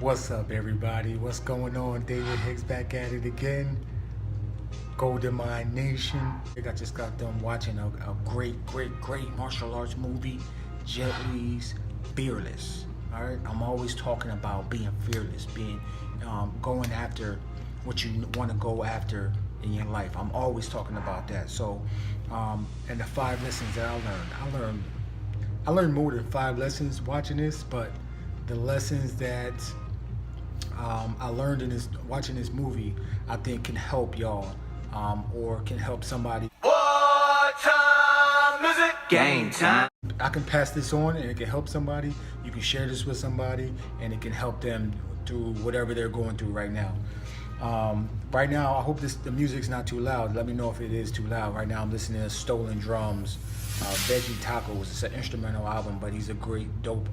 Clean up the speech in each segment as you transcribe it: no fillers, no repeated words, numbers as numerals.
What's up, everybody? What's going on? David Hicks back at it again. Golden Mind Nation. I just got done watching a great martial arts movie, Jet Li's Fearless. All right, I'm always talking about being fearless, being going after what you want to go after in your life. I'm always talking about that. So, and the 5 lessons that I learned more than 5 lessons watching this, but the lessons that I learned in watching this movie, I think can help y'all, or can help somebody. What time is it? Game time. I can pass this on and it can help somebody. You can share this with somebody and it can help them through whatever they're going through right now. Right now, I hope the music's not too loud. Let me know if it is too loud. Right now, I'm listening to Stolen Drums, Veggie Tacos. It's an instrumental album, but he's a great, dope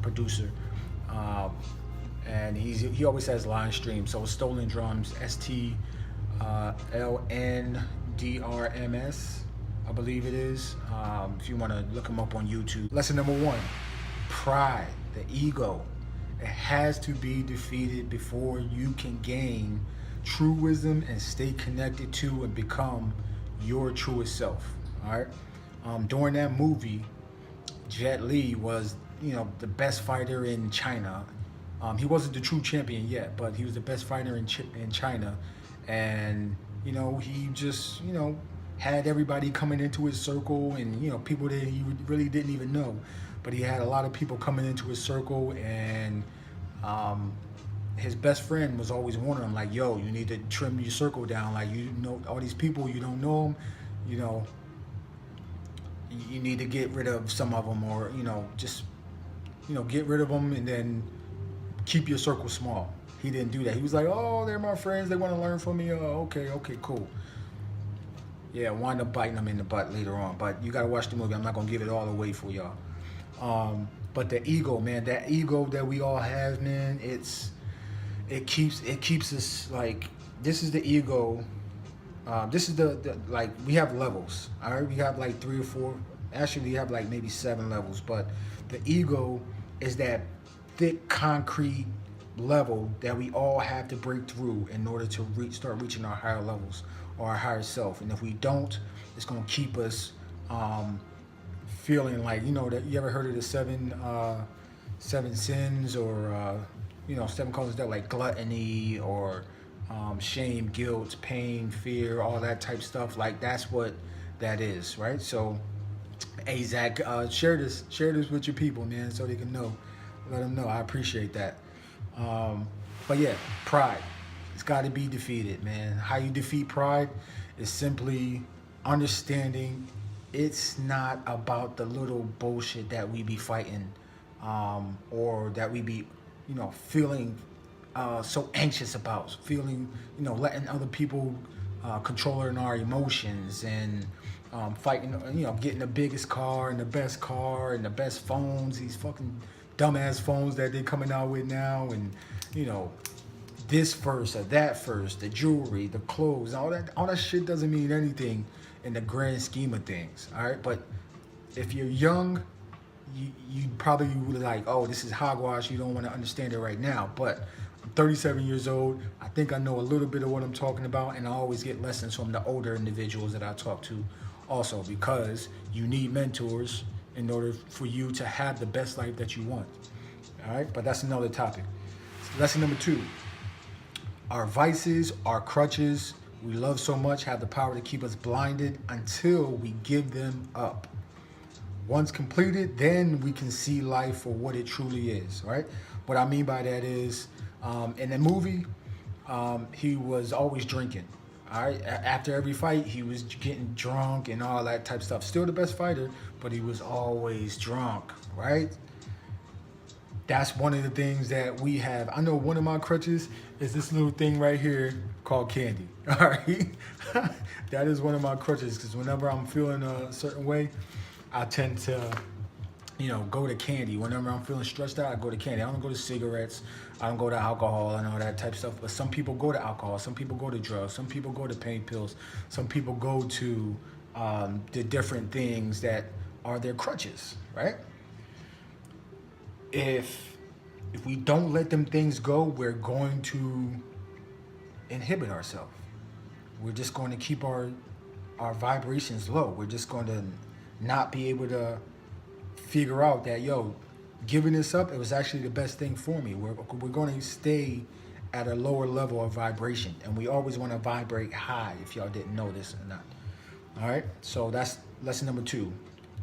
producer. And he always has line streams. So Stolen Drums, STLNDRMS, I believe it is. If you want to look him up on YouTube. Lesson number 1: pride, the ego. It has to be defeated before you can gain true wisdom and stay connected to and become your truest self. All right. During that movie, Jet Li was, the best fighter in China. He wasn't the true champion yet, but he was the best fighter in China. And, he just, had everybody coming into his circle and, people that he really didn't even know. But he had a lot of people coming into his circle, and his best friend was always warning him, like, yo, you need to trim your circle down. Like, all these people, you don't know them, you need to get rid of some of them, or, just, get rid of them and then keep your circle small. He didn't do that. He was like, oh, they're my friends. They want to learn from me. Oh, okay, cool. Yeah, wind up biting them in the butt later on. But you got to watch the movie. I'm not going to give it all away for y'all. But the ego, man, that ego that we all have, man, it keeps us like, this is the ego. This is the like, we have levels. All right, we have like 3 or 4. Actually, we have like maybe 7 levels. But the ego is that thick concrete level that we all have to break through in order to start reaching our higher levels or our higher self. And if we don't, it's going to keep us feeling like, that you ever heard of the seven sins, or 7 causes that, like gluttony, or shame, guilt, pain, fear, all that type stuff. Like, that's what that is, right? So, hey, Zach, share this with your people, man, so they can know. Let them know. I appreciate that. But yeah, pride. It's got to be defeated, man. How you defeat pride is simply understanding it's not about the little bullshit that we be fighting, or that we be, feeling so anxious about, feeling, letting other people controlling our emotions, and fighting, getting the biggest car and the best phones, these fucking dumbass phones that they're coming out with now, and this first or that first, the jewelry, the clothes, all that shit doesn't mean anything in the grand scheme of things. All right, but if you're young, you probably would like, oh, this is hogwash, you don't want to understand it right now. But I'm 37 years old. I think I know a little bit of what I'm talking about, and I always get lessons from the older individuals that I talk to also, because you need mentors in order for you to have the best life that you want. All right, but that's another topic. Lesson number 2: our vices, our crutches we love so much have the power to keep us blinded until we give them up. Once completed, then we can see life for what it truly is, right? What I mean by that is, in the movie, he was always drinking. All right, after every fight, he was getting drunk and all that type of stuff. Still the best fighter, but he was always drunk, right? That's one of the things that we have. I know one of my crutches is this little thing right here called candy. All right, that is one of my crutches, because whenever I'm feeling a certain way, I tend to, go to candy. Whenever I'm feeling stressed out, I go to candy. I don't go to cigarettes. I don't go to alcohol and all that type of stuff. But some people go to alcohol. Some people go to drugs. Some people go to pain pills. Some people go to the different things that are their crutches, right? If if we don't let them things go, we're going to inhibit ourselves. We're just going to keep our vibrations low. We're just going to not be able to figure out that, yo, giving this up, it was actually the best thing for me. We're going to stay at a lower level of vibration, and we always want to vibrate high, if y'all didn't know this or not. All right, so that's lesson number 2.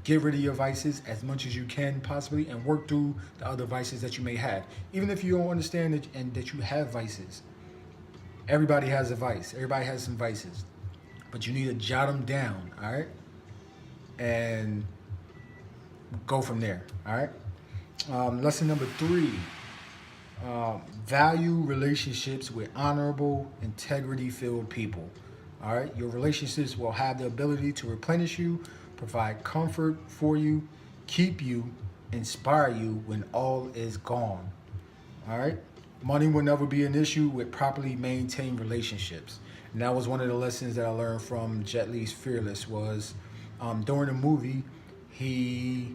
Get rid of your vices as much as you can possibly, and work through the other vices that you may have. Even if you don't understand it and that you have vices, everybody has a vice. Everybody has some vices, but you need to jot them down, all right? And go from there, all right? Lesson number 3, value relationships with honorable, integrity-filled people, all right? Your relationships will have the ability to replenish you, provide comfort for you, keep you, inspire you when all is gone, all right? Money will never be an issue with properly maintained relationships. And that was one of the lessons that I learned from Jet Li's Fearless was during the movie, he,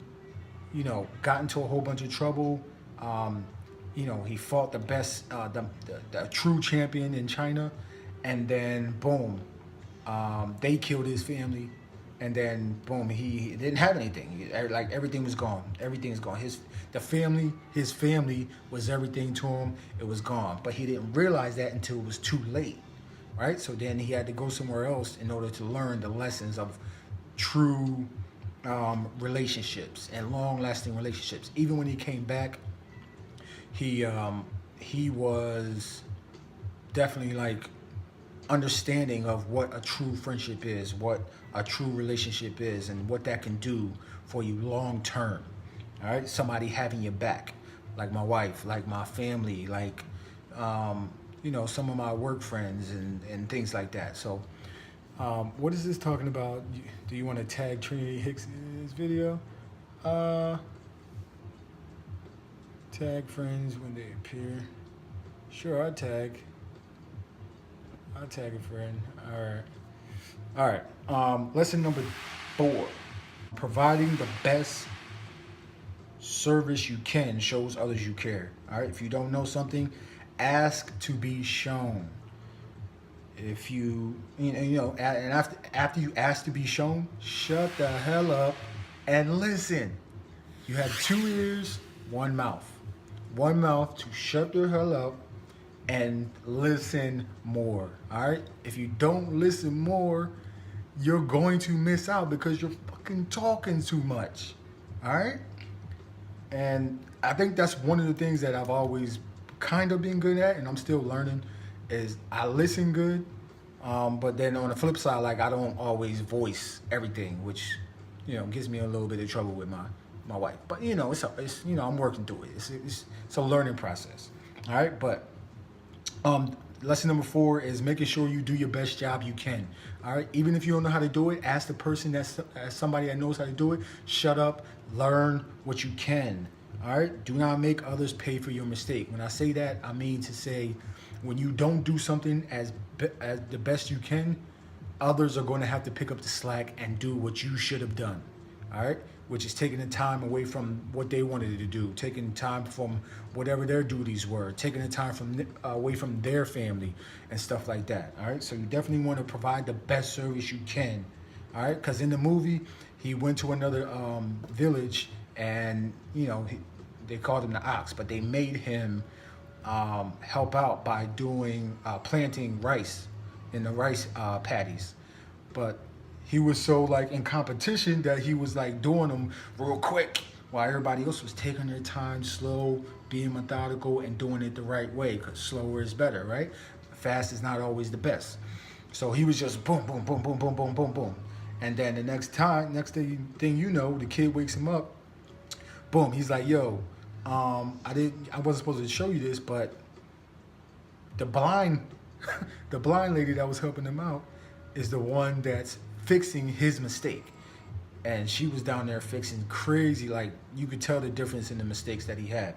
got into a whole bunch of trouble. He fought the best, the true champion in China. And then, boom, they killed his family. And then, boom, he didn't have anything. Like, everything was gone. Everything's gone. His family was everything to him. It was gone. But he didn't realize that until it was too late, right? So then he had to go somewhere else in order to learn the lessons of true relationships and long-lasting relationships. Even when he came back, he was definitely like understanding of what a true friendship is, what a true relationship is, and what that can do for you long term. All right, somebody having your back, like my wife, like my family, like some of my work friends and things like that. So what is this talking about? Do you want to tag Trinity Hicks in this video? Tag friends when they appear. Sure, I'll tag a friend. All right. Lesson number 4. Providing the best service you can shows others you care. All right. If you don't know something, ask to be shown. If and after you ask to be shown, shut the hell up and listen. You have 2 ears, 1 mouth. 1 mouth to shut the hell up and listen more, all right? If you don't listen more, you're going to miss out because you're fucking talking too much, all right? And I think that's one of the things that I've always kind of been good at, and I'm still learning, is I listen good, but then on the flip side, like, I don't always voice everything, which, gives me a little bit of trouble with my wife. But, it's I'm working through it. It's a learning process, all right? But lesson number 4 is making sure you do your best job you can. All right, even if you don't know how to do it, ask the person ask somebody that knows how to do it. Shut up, learn what you can. All right, do not make others pay for your mistake. When I say that, I mean to say, when you don't do something as the best you can, others are going to have to pick up the slack and do what you should have done. All right, which is taking the time away from what they wanted to do, taking time from whatever their duties were, taking the time away from their family and stuff like that. All right, so you definitely want to provide the best service you can. All right, because in the movie, he went to another village, and they called him the ox, but they made him help out by doing planting rice in the rice paddies, but he was so like in competition that he was like doing them real quick while everybody else was taking their time, slow, being methodical, and doing it the right way, because slower is better, right? Fast is not always the best. So he was just boom, boom, boom, boom, boom, boom, boom, boom. And then the next thing the kid wakes him up, boom, he's like, yo, I wasn't supposed to show you this, but the blind lady that was helping him out is the one that's fixing his mistake. And she was down there fixing crazy, like, you could tell the difference in the mistakes that he had.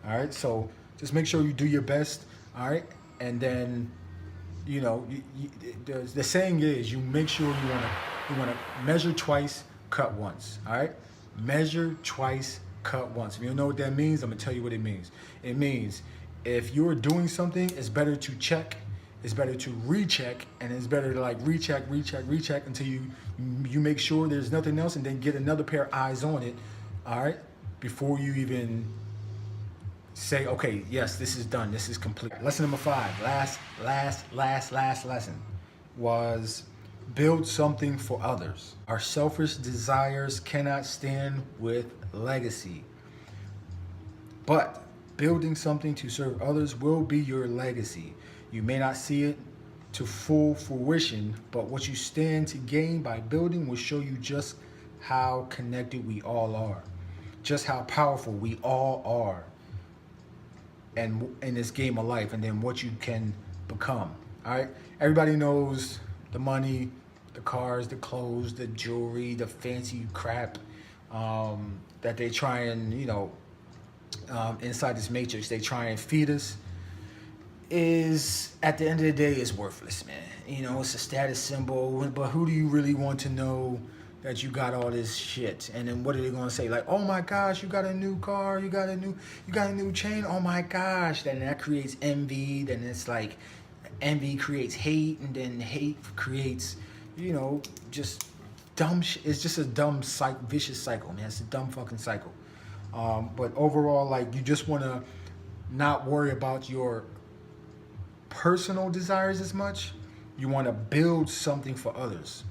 All right, so just make sure you do your best. All right, and then the saying is, you make sure you want to measure twice, cut once. All right, measure twice, cut once. If you don't know what that means, I'm gonna tell you what it means. It means if you're doing something, it's better to check, it's better to recheck, and it's better to like recheck until you make sure there's nothing else, and then get another pair of eyes on it, all right, before you even say, okay, yes, this is done, this is complete. Lesson number 5, last lesson was build something for others. Our selfish desires cannot stand with legacy, but building something to serve others will be your legacy. You may not see it to full fruition, but what you stand to gain by building will show you just how connected we all are, just how powerful we all are, and in this game of life, and then what you can become. All right, everybody knows the money, the cars, the clothes, the jewelry, the fancy crap that they try and, inside this matrix, they try and feed us, is at the end of the day is worthless, man. It's a status symbol, but who do you really want to know that you got all this shit? And then what are they gonna say? Like, oh my gosh, you got a new car, you got a new chain, oh my gosh. Then that creates envy, then it's like envy creates hate, and then hate creates, just dumb shit. It's just a dumb vicious cycle, man. It's a dumb fucking cycle. But overall, like, you just wanna not worry about your personal desires as much. You want to build something for others,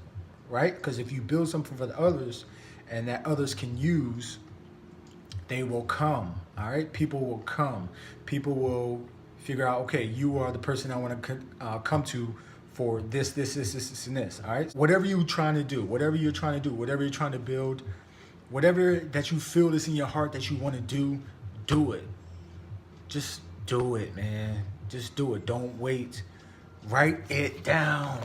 right? Because if you build something for the others and that others can use, they will come. All right, people will come. People will figure out, okay, you are the person I want to come to for this, and this. All right, whatever you're trying to do, whatever you're trying to build, whatever that you feel is in your heart that you want to do it. Just do it, man. Just do it. Don't wait. Write it down.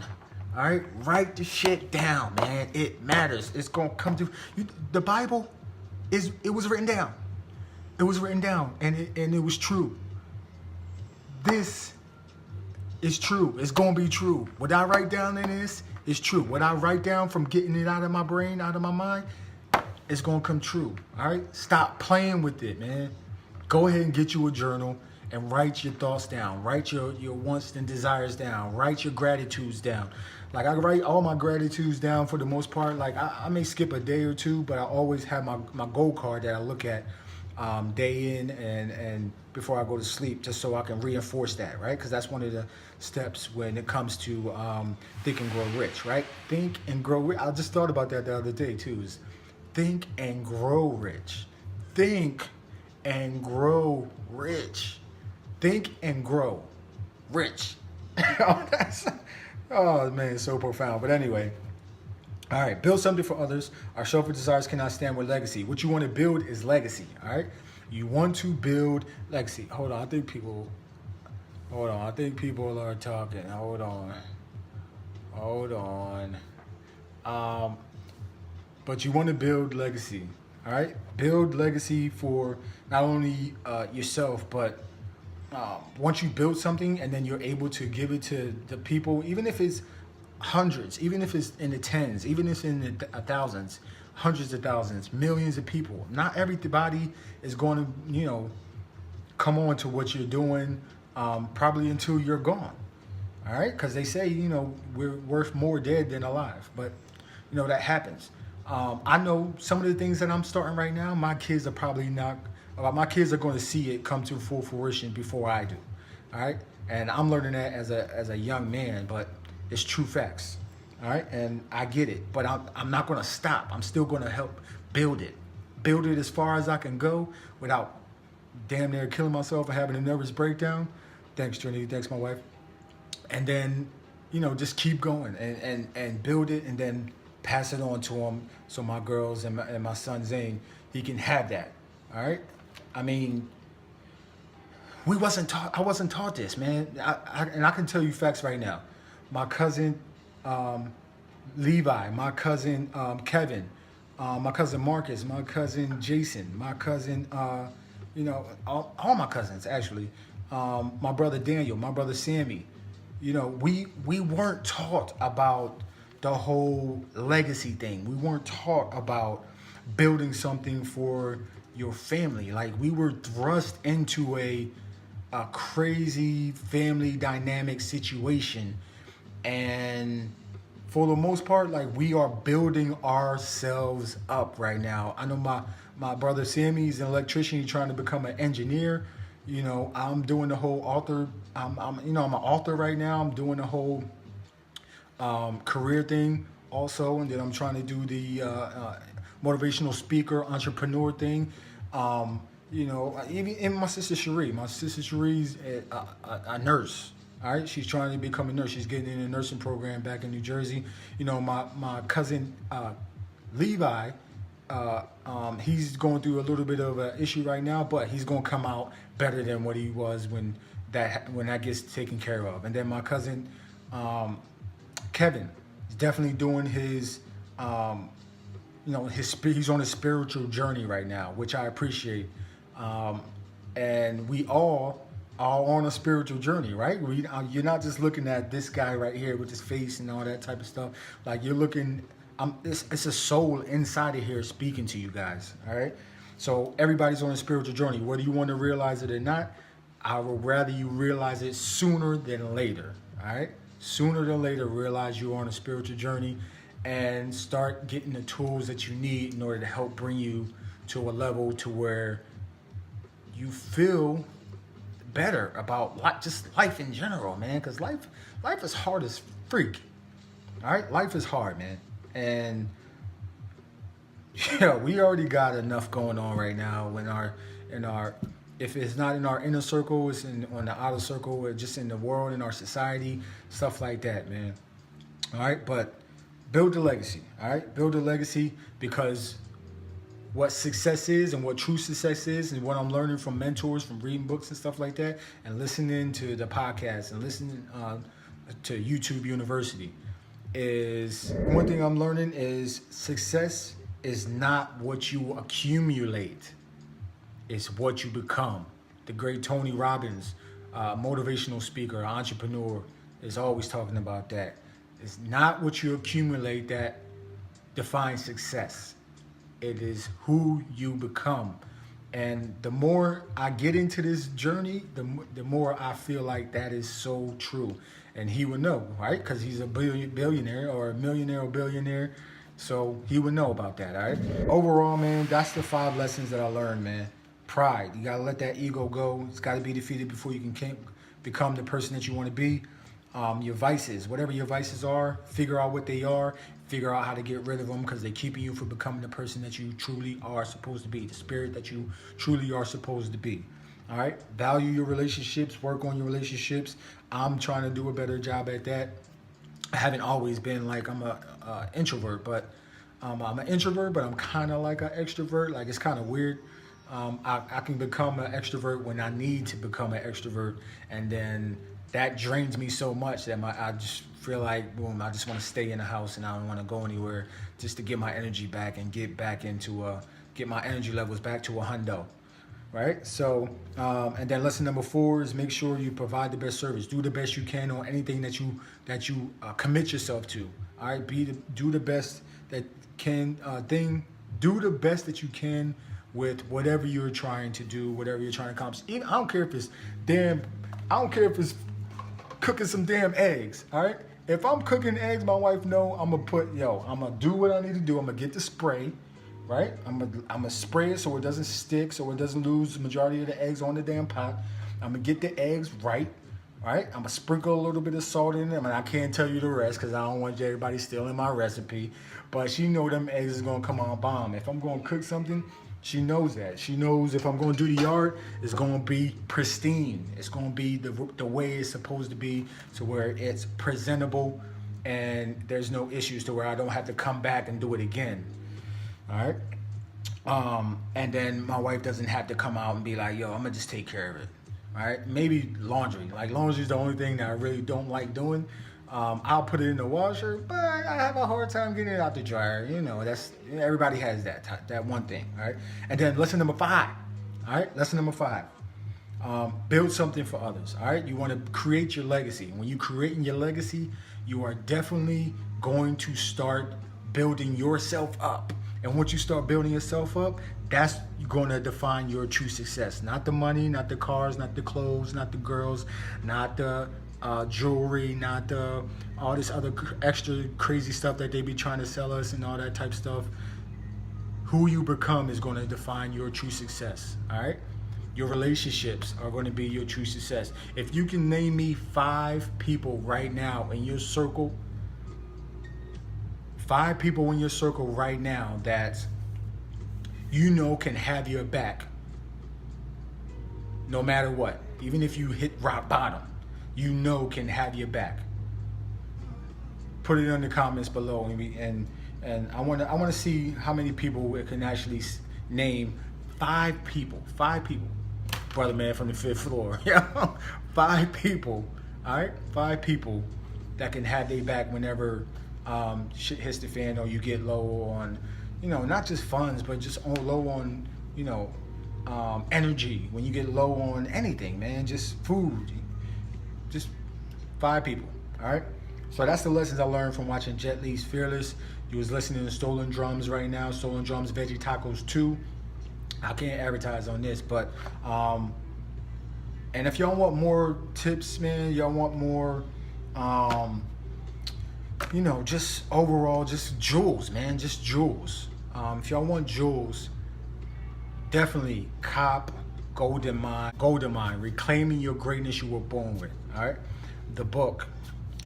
All right? Write the shit down, man. It matters. It's going to come through. The Bible, it was written down. It was written down, and it was true. This is true. It's going to be true. What I write down in this is true. What I write down from getting it out of my brain, out of my mind, it's going to come true. All right? Stop playing with it, man. Go ahead and get you a journal and write your thoughts down. Write your wants and desires down. Write your gratitudes down. Like, I write all my gratitudes down for the most part. Like, I may skip a day or two, but I always have my goal card that I look at day in and before I go to sleep, just so I can reinforce that, right? Because that's one of the steps when it comes to think and grow rich, right? Think and grow rich. I just thought about that the other day too, is think and grow rich. Think and grow rich. Think and grow rich. Oh man, it's so profound. But anyway, all right, build something for others. Our selfish desires cannot stand with legacy. What you want to build is legacy, all right? You want to build legacy. Hold on, I think people are talking. Hold on. But you want to build legacy, all right? Build legacy for not only yourself, but once you build something and then you're able to give it to the people, even if it's hundreds, even if it's in the tens, even if it's in the thousands, hundreds of thousands, millions of people. Not everybody is going to, come on to what you're doing, probably until you're gone. All right? Because they say, we're worth more dead than alive. But, that happens. I know some of the things that I'm starting right now, my kids are probably not. My kids are going to see it come to full fruition before I do, all right? And I'm learning that as a young man, but it's true facts, all right? And I get it, but I'm not going to stop. I'm still going to help build it as far as I can go without damn near killing myself or having a nervous breakdown. Thanks, Trinity. Thanks, my wife. And then, just keep going and build it, and then pass it on to them, so my girls and my son Zane, he can have that, all right? I mean, I wasn't taught this, man. And I can tell you facts right now. My cousin Levi, my cousin Kevin, my cousin Marcus, my cousin Jason, my cousin, all my cousins actually, my brother Daniel, my brother Sammy. We weren't taught about the whole legacy thing. We weren't taught about building something for your family. Like, we were thrust into a crazy family dynamic situation, and for the most part, like, we are building ourselves up right now. I know my brother Sammy's an electrician. He's trying to become an engineer. You know, I'm doing the whole author. I'm you know, I'm an author right now. I'm doing the whole career thing also, and then I'm trying to do the motivational speaker, entrepreneur thing. You know, even my sister Cherie. My sister Cherie's a nurse. All right, she's trying to become a nurse. She's getting in a nursing program back in New Jersey. You know, my cousin Levi, he's going through a little bit of an issue right now, but he's going to come out better than what he was when that gets taken care of. And then my cousin Kevin is definitely doing his you know, he's on a spiritual journey right now, which I appreciate. And we all are on a spiritual journey, right? You're not just looking at this guy right here with his face and all that type of stuff. Like, you're looking, it's a soul inside of here speaking to you guys, all right? So everybody's on a spiritual journey. Whether you want to realize it or not, I would rather you realize it sooner than later, all right? Sooner than later, realize you're on a spiritual journey and start getting the tools that you need in order to help bring you to a level to where you feel better about just life in general, man. Because life is hard as freak. All right, life is hard, man. And yeah, we already got enough going on right now in our if it's not in our inner circle, it's on the outer circle, or just in the world, in our society, stuff like that, man. All right, but build a legacy. All right, build a legacy, because what success is and what true success is, and what I'm learning from mentors, from reading books and stuff like that, and listening to the podcast and listening to YouTube University, is one thing I'm learning is success is not what you accumulate, it's what you become. The great Tony Robbins, motivational speaker, entrepreneur, is always talking about that. It's not what you accumulate that defines success. It is who you become. And the more I get into this journey, the more I feel like that is so true. And he would know, right? Because he's a billionaire or a millionaire or billionaire. So he would know about that, all right? Overall, man, that's the 5 lessons that I learned, man. Pride. You got to let that ego go. It's got to be defeated before you can become the person that you want to be. Your vices, whatever your vices are, figure out what they are, figure out how to get rid of them, because they're keeping you from becoming the person that you truly are supposed to be, the spirit that you truly are supposed to be. All right, value your relationships, work on your relationships. I'm trying to do a better job at that. I haven't always been like I'm a introvert, but I'm an introvert, but I'm kind of like an extrovert. Like, it's kind of weird. I can become an extrovert when I need to become an extrovert, and then that drains me so much that I just feel like, boom, I just want to stay in the house and I don't want to go anywhere, just to get my energy back and get my energy levels back to a hundo, right? So, and then lesson number 4 is make sure you provide the best service. Do the best you can on anything that you commit yourself to. All right, do the best that can do the best that you can with whatever you're trying to do, whatever you're trying to accomplish. Even, I don't care if it's cooking some damn eggs, all right? If I'm cooking eggs, my wife know I'm gonna do what I need to do. I'm gonna get the spray, right? I'm gonna spray it so it doesn't stick, so it doesn't lose the majority of the eggs on the damn pot. I'm gonna get the eggs right? I'm gonna sprinkle a little bit of salt in them, and I can't tell you the rest because I don't want everybody stealing my recipe. But she know them eggs is gonna come out bomb. If I'm gonna cook something, she knows that. She knows if I'm going to do the yard, it's going to be pristine. It's going to be the way it's supposed to be, to where it's presentable and there's no issues, to where I don't have to come back and do it again. All right? And then my wife doesn't have to come out and be like, yo, I'm going to just take care of it. All right? Maybe laundry. Like, laundry is the only thing that I really don't like doing. I'll put it in the washer, but I have a hard time getting it out the dryer. You know, everybody has that one thing, all right? And then lesson number 5, all right? Lesson number 5, build something for others, all right? You want to create your legacy. When you're creating your legacy, you are definitely going to start building yourself up. And once you start building yourself up, that's going to define your true success. Not the money, not the cars, not the clothes, not the girls, not the jewelry, not the all this other extra crazy stuff that they be trying to sell us and all that type stuff. Who you become is going to define your true success. All right. Your relationships are going to be your true success. If you can name me 5 people right now in your circle, 5 people in your circle right now that you know can have your back no matter what, even if you hit rock bottom, you know can have your back. Put it in the comments below, and I want to see how many people it can actually name. 5 people, 5 people. Brother man from the 5th floor. Yeah, 5 people. All right, 5 people that can have their back whenever shit hits the fan, or you get low on, not just funds, but just low on, energy. When you get low on anything, man, just food. Just 5 people. All right. So that's the lessons I learned from watching Jet Li's Fearless. You was listening to Stolen Drums right now. Stolen Drums, Veggie Tacos 2. I can't advertise on this, but and if y'all want more tips, man, y'all want more, just overall, just jewels, man, just jewels. If y'all want jewels, definitely cop Golden Mind, Reclaiming Your Greatness You Were Born With. All right, the book.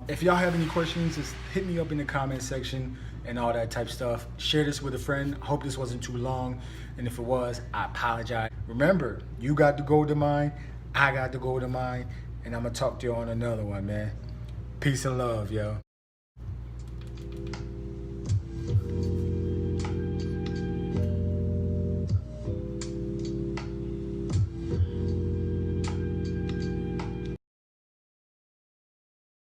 If y'all have any questions, just hit me up in the comment section and all that type stuff. Share this with a friend. I hope this wasn't too long, and if it was, I apologize. Remember, you got the golden mind, I got the golden mind, and I'm gonna talk to you on another one, man. Peace and love, yo.